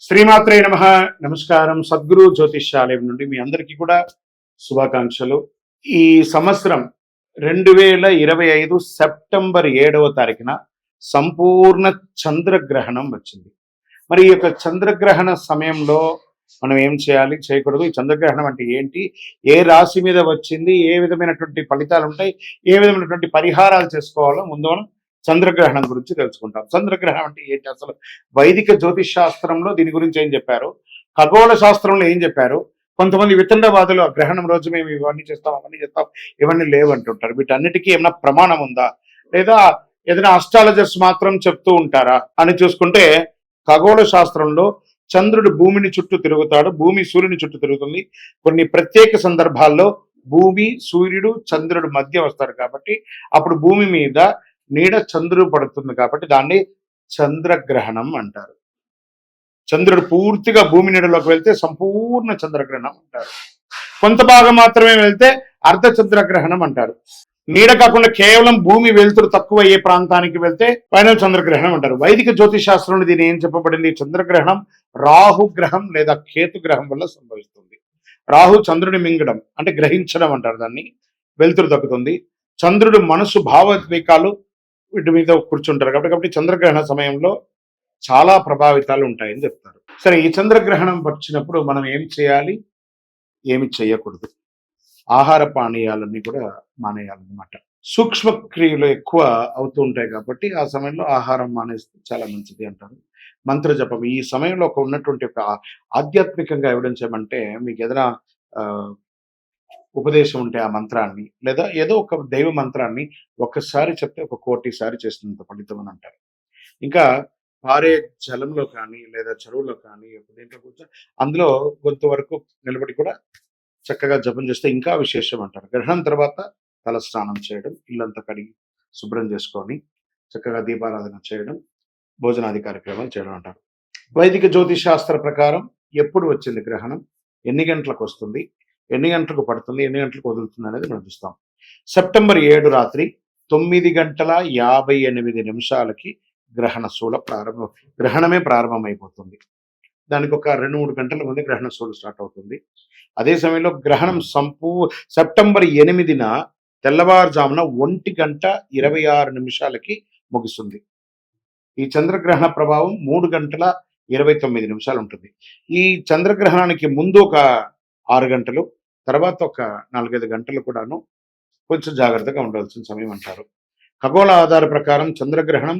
శ్రీమాత్రే నమః. నమస్కారం. సద్గురు జ్యోతిష్యాలయం నుండి మీ అందరికీ కూడా శుభాకాంక్షలు. ఈ సంవత్సరం 2025 సెప్టెంబర్ 7వ తారీఖున సంపూర్ణ చంద్రగ్రహణం వచ్చింది. మరి ఈ యొక్క చంద్రగ్రహణ సమయంలో మనం ఏం చేయాలి, చేయకూడదు, ఈ చంద్రగ్రహణం అంటే ఏంటి, ఏ రాశి మీద వచ్చింది, ఏ విధమైనటువంటి ఫలితాలు ఉంటాయి, ఏ విధమైనటువంటి పరిహారాలు చేసుకోవాలో ముందు మనం చంద్రగ్రహణం గురించి తెలుసుకుంటాం. చంద్రగ్రహణం అంటే ఏంటి, అసలు వైదిక జ్యోతిష్ శాస్త్రంలో దీని గురించి ఏం చెప్పారు, ఖగోళ శాస్త్రంలో ఏం చెప్పారు. కొంతమంది వితండవాదులు ఆ గ్రహణం రోజు మేము ఇవన్నీ చేస్తాం, అవన్నీ చేస్తాం, ఇవన్నీ లేవంటుంటారు. వీటన్నిటికీ ఏమైనా ప్రమాణం ఉందా, లేదా ఏదైనా అస్ట్రాలజర్స్ మాత్రం చెప్తూ ఉంటారా అని చూసుకుంటే, ఖగోళ శాస్త్రంలో చంద్రుడు భూమిని చుట్టూ తిరుగుతాడు, భూమి సూర్యుని చుట్టూ తిరుగుతుంది. కొన్ని ప్రత్యేక సందర్భాల్లో భూమి సూర్యుడు చంద్రుడు మధ్య వస్తారు కాబట్టి అప్పుడు భూమి మీద నీడ చంద్రుడు పడుతుంది కాబట్టి దాన్ని చంద్రగ్రహణం అంటారు. చంద్రుడు పూర్తిగా భూమి నీడలోకి వెళ్తే సంపూర్ణ చంద్రగ్రహణం అంటారు. కొంత భాగం మాత్రమే వెళ్తే అర్ధ చంద్రగ్రహణం అంటారు. నీడ కాకుండా కేవలం భూమి వెలుతురు తక్కువ అయ్యే ప్రాంతానికి వెళ్తే పైన చంద్రగ్రహణం అంటారు. వైదిక జ్యోతిష్ శాస్త్రంలో దీని ఏం చెప్పబడింది, చంద్రగ్రహణం రాహుగ్రహం లేదా కేతుగ్రహం వల్ల సంభవిస్తుంది. రాహు చంద్రుని మింగడం అంటే గ్రహించడం అంటారు దాన్ని, వెలుతురు తగ్గుతుంది. చంద్రుడు మనసు భావోద్వేగాలు వీటి మీద కూర్చుంటారు కాబట్టి చంద్రగ్రహణ సమయంలో చాలా ప్రభావితాలు ఉంటాయని చెప్తారు. సరే, ఈ చంద్రగ్రహణం వచ్చినప్పుడు మనం ఏం చేయాలి, ఏమి చేయకూడదు, ఆహార పానీయాలన్నీ కూడా మానేయాలన్నమాట. సూక్ష్మ క్రియలు ఎక్కువ అవుతూ ఉంటాయి కాబట్టి ఆ సమయంలో ఆహారం మానేస్తే చాలా మంచిది అంటారు. మంత్ర జపం ఈ సమయంలో ఉన్నటువంటి ఒక ఆధ్యాత్మికంగా ఎవిడెన్స్ ఏమంటే, మీకు ఏదైనా ఉపదేశం ఉంటే ఆ మంత్రాన్ని లేదా ఏదో ఒక దైవ మంత్రాన్ని ఒక్కసారి చెప్తే 1 కోటి సారి చేస్తున్నంత ఫలితం అని అంటారు. ఇంకా పారే జలంలో కానీ లేదా చెరువులో కానీ దేంట్లో కూర్చొని అందులో కొంతవరకు నిలబడి కూడా చక్కగా జపం చేస్తే ఇంకా విశేషం అంటారు. గ్రహణం తర్వాత తల స్నానం చేయడం, ఇల్లంతా కడిగి శుభ్రం చేసుకొని చక్కగా దీపారాధన చేయడం, భోజనాది కార్యక్రమాలు చేయడం అంటారు. వైదిక జ్యోతిష్ శాస్త్ర ప్రకారం ఎప్పుడు వచ్చింది గ్రహణం, ఎన్ని గంటలకు వస్తుంది, ఎన్ని గంటలకు పడుతుంది, ఎన్ని గంటలకు వదులుతుంది అనేది మనం చూస్తాం. సెప్టెంబర్ 7 రాత్రి 9:58 గ్రహణ శూల గ్రహణమే ప్రారంభమైపోతుంది. దానికి ఒక 2-3 గంటల ముందే గ్రహణ శూల స్టార్ట్ అవుతుంది. అదే సమయంలో గ్రహణం సెప్టెంబర్ 8న తెల్లవారుజామున 1:26 ముగుస్తుంది. ఈ చంద్రగ్రహణ ప్రభావం 3:29 ఉంటుంది. ఈ చంద్రగ్రహణానికి ముందు ఒక 6 గంటలు, తర్వాత ఒక 4-5 గంటలు కూడాను కొంచెం జాగ్రత్తగా ఉండవలసిన సమయం అంటారు. ఖగోళ ఆధార ప్రకారం చంద్రగ్రహణం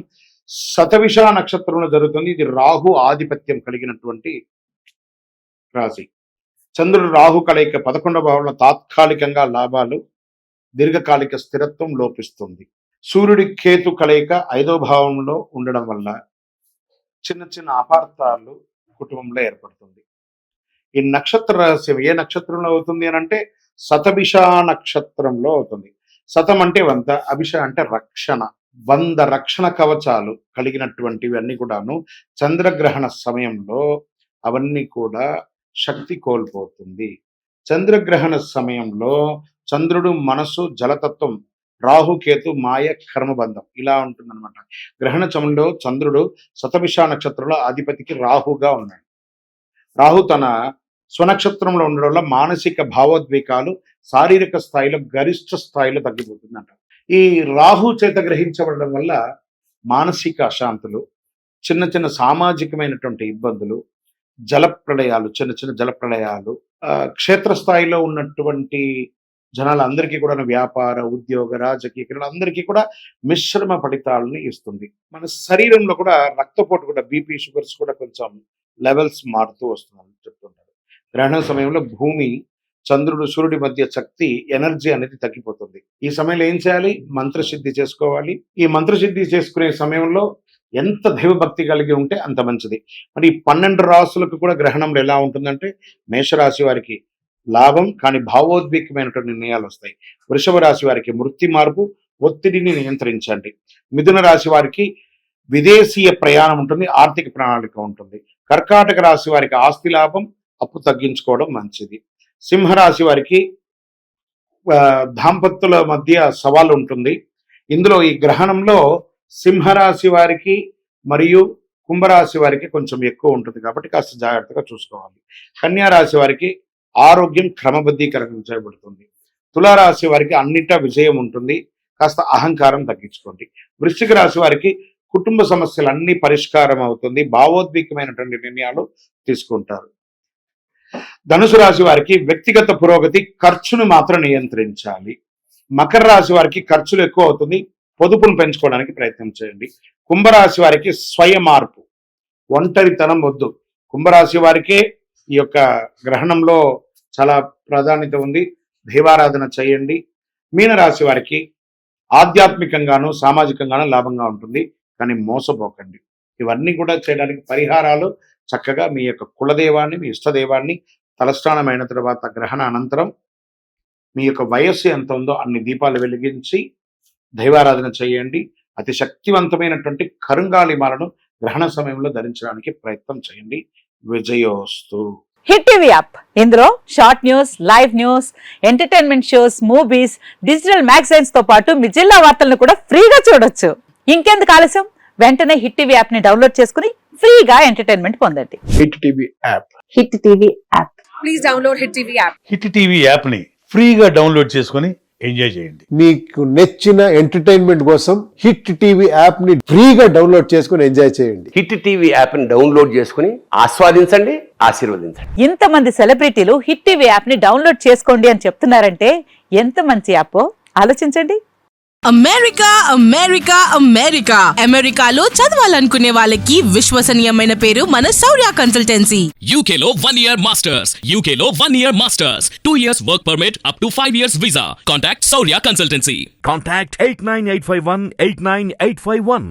శతభిష నక్షత్రంలో జరుగుతుంది. ఇది రాహు ఆధిపత్యం కలిగినటువంటి రాశి. చంద్రుడు రాహు కలయిక 11వ భావంలో తాత్కాలికంగా లాభాలు, దీర్ఘకాలిక స్థిరత్వం లోపిస్తుంది. సూర్యుడి కేతు కలయిక 5వ భావంలో ఉండడం వల్ల చిన్న చిన్న అపార్థాలు కుటుంబంలో ఏర్పడుతుంది. ఈ నక్షత్ర రహస్యం ఏ నక్షత్రంలో అవుతుంది అని అంటే శతభిష నక్షత్రంలో అవుతుంది. శతం అంటే 100, అభిష అంటే రక్షణ. 100 రక్షణ కవచాలు కలిగినటువంటివి అన్ని కూడాను చంద్రగ్రహణ సమయంలో అవన్నీ కూడా శక్తి కోల్పోతుంది. చంద్రగ్రహణ సమయంలో చంద్రుడు మనసు జలతత్వం, రాహుకేతు మాయ కర్మబంధం ఇలా ఉంటుందన్నమాట. గ్రహణ సమయంలో చంద్రుడు శతభిష నక్షత్రంలో అధిపతికి రాహుగా ఉన్నాడు. రాహు తన స్వనక్షత్రంలో ఉండడం వల్ల మానసిక భావోద్వేగాలు శారీరక స్థాయిలో గరిష్ట స్థాయిలో తగ్గిపోతుందంట. ఈ రాహు చేత గ్రహించబడడం వల్ల మానసిక అశాంతులు, చిన్న చిన్న సామాజికమైనటువంటి ఇబ్బందులు, జలప్రళయాలు, చిన్న చిన్న జలప్రళయాలు, క్షేత్రస్థాయిలో ఉన్నటువంటి జనాలందరికీ కూడా వ్యాపార, ఉద్యోగ, రాజకీయ అందరికీ కూడా మిశ్రమ ఫలితాలను ఇస్తుంది. మన శరీరంలో కూడా రక్తపోటు కూడా బీపీ, షుగర్స్ కూడా కొంచెం లెవెల్స్ మారుతూ వస్తుందని చెప్తుంటారు. గ్రహణ సమయంలో భూమి, చంద్రుడు, సూర్యుడి మధ్య శక్తి, ఎనర్జీ అనేది తగ్గిపోతుంది. ఈ సమయంలో ఏం చేయాలి, మంత్రసిద్ధి చేసుకోవాలి. ఈ మంత్రసిద్ధి చేసుకునే సమయంలో ఎంత దైవభక్తి కలిగి ఉంటే అంత మంచిది. మరి 12 రాశులకు కూడా గ్రహణంలో ఎలా ఉంటుందంటే, మేషరాశి వారికి లాభం కానీ భావోద్వేగమైనటువంటి నిర్ణయాలు వస్తాయి. వృషభ రాశి వారికి వృత్తి మార్పు, ఒత్తిడిని నియంత్రించండి. మిథున రాశి వారికి విదేశీయ ప్రయాణం ఉంటుంది, ఆర్థిక ప్రణాళిక ఉంటుంది. కర్కాటక రాశి వారికి ఆస్తి లాభం, అప్పు తగ్గించుకోవడం మంచిది. సింహరాశి వారికి దాంపత్యుల మధ్య సవాలు ఉంటుంది. ఇందులో ఈ గ్రహణంలో సింహరాశి వారికి మరియు కుంభరాశి వారికి కొంచెం ఎక్కువ ఉంటుంది కాబట్టి కాస్త జాగ్రత్తగా చూసుకోవాలి. కన్యా రాశి వారికి ఆరోగ్యం క్రమబద్ధీకరణ చేయబడుతుంది. తులారాశి వారికి అన్నిటా విజయం ఉంటుంది, కాస్త అహంకారం తగ్గించుకోండి. వృశ్చిక రాశి వారికి కుటుంబ సమస్యలు అన్ని పరిష్కారం అవుతుంది, భావోద్వేగమైనటువంటి నిర్ణయాలు తీసుకుంటారు. ధనుసు రాశి వారికి వ్యక్తిగత పురోగతి, ఖర్చును మాత్రం నియంత్రించాలి. మకర రాశి వారికి ఖర్చులు ఎక్కువ అవుతుంది, పొదుపును పెంచుకోవడానికి ప్రయత్నం చేయండి. కుంభరాశి వారికి స్వయ మార్పు, ఒంటరితనం వద్దు. కుంభరాశి వారికే ఈ యొక్క గ్రహణంలో చాలా ప్రాధాన్యత ఉంది, దైవారాధన చేయండి. మీనరాశి వారికి ఆధ్యాత్మికంగాను సామాజికంగాను లాభంగా ఉంటుంది, కానీ మోసపోకండి. ఇవన్నీ కూడా చేయడానికి పరిహారాలు చక్కగా మీ యొక్క కులదేవాన్ని, మీ ఇష్టదేవాన్ని తలస్నానమైన తర్వాత గ్రహణ అనంతరం మీ యొక్క వయస్సు ఎంత ఉందో అన్ని దీపాలు వెలిగించి దైవారాధన చేయండి. అతి శక్తివంతమైనటువంటి కరుంగాళిమాలను గ్రహణ సమయంలో ధరించడానికి ప్రయత్నం చేయండి. విజయోస్తు. హిట్ టీవీ యాప్, ఇందులో short news, live news, entertainment shows, movies, digital magazines తో పాటు మీ జిల్లా వార్తలను కూడా ఫ్రీగా చూడొచ్చు. ఇంకెందుకు ఆలస్యం, వెంటనే హిట్ టీవీ యాప్ ని డౌన్లోడ్ చేసుకుని ఫ్రీగా ఎంటర్టైన్మెంట్ పొందండి. Hit TV app. Hit TV app. Please download hit TV app. Hit TV యాప్ని ఫ్రీగా డౌన్లోడ్ చేసుకొని ఎంజాయ్ చేయండి. మీకు నచ్చిన ఎంటర్టైన్మెంట్ కోసం హిట్ టీవీ యాప్ ని ఫ్రీగా డౌన్లోడ్ చేసుకొని ఎంజాయ్ చేయండి. హిట్ టీవీ యాప్ ని డౌన్లోడ్ చేసుకుని ఆస్వాదించండి, ఆశీర్వదించండి. ఇంతమంది సెలబ్రిటీలు హిట్ టీవీ యాప్ ని డౌన్లోడ్ చేసుకోండి అని చెప్తున్నారంటే ఎంత మంచి యాప్ ఆలోచించండి. అమెరికా అమెరికా అమెరికా అమెరికాలో చదవాలనుకునే వాళ్ళకి విశ్వసనీయమైన పేరు మన శౌర్య కన్సల్టెన్సీ. UK లో 1 year masters. UK లో 1 year masters. 2 years work permit up to 5 years visa. Contact Saurya Consultancy. Contact 89851 89851.